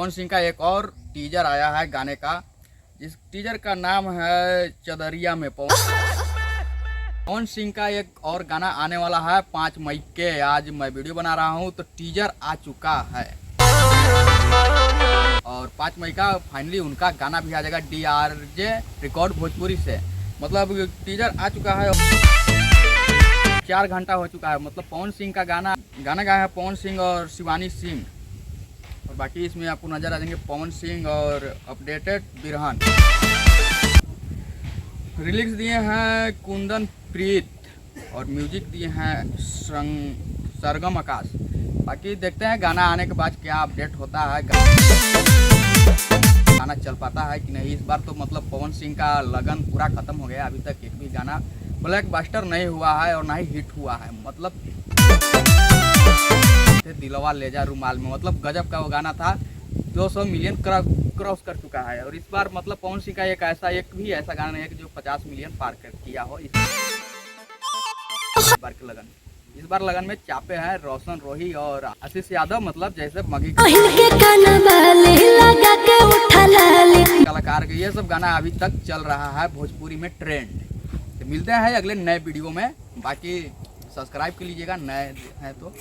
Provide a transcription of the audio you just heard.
पवन सिंह का एक और टीजर आया है गाने का, जिस टीजर का नाम है चदरिया में। पवन सिंह का एक और गाना आने वाला है 5 मई के। आज मैं वीडियो बना रहा हूँ तो टीजर आ चुका है और 5 मई का फाइनली उनका गाना भी आ जाएगा DRJ रिकॉर्ड भोजपुरी से। मतलब टीजर आ चुका है, 4 घंटा हो चुका है। मतलब पवन सिंह का गाना गाया है पवन सिंह और शिवानी सिंह, और बाकी इसमें आपको नजर आ जाएंगे पवन सिंह और अपडेटेड बिरहन। रिलिक्स दिए हैं कुंदन प्रीत और म्यूजिक दिए हैं सरगम आकाश। बाकी देखते हैं गाना आने के बाद क्या अपडेट होता है, गाना चल पाता है कि नहीं। इस बार तो मतलब पवन सिंह का लगन पूरा खत्म हो गया, अभी तक एक भी गाना ब्लॉकबस्टर नहीं हुआ है और ना ही हिट हुआ है। मतलब दिलवा ले जा रुमाल में, मतलब गजब का वो गाना था, 200 मिलियन क्रॉस कर चुका है। और इस बार मतलब पवन सिंह का एक भी ऐसा गाना नहीं है कि जो 50 मिलियन पार कर किया हो इस बार के लगन। इस बार लगन में चापे हैं रोशन रोही और आशीष यादव, मतलब जैसे मगी कलाकार के ये सब गाना अभी तक चल रहा है भोजपुरी में ट्रेंड। तो मिलते हैं अगले नए वीडियो में, बाकी सब्सक्राइब कर लीजिएगा नए हैं तो।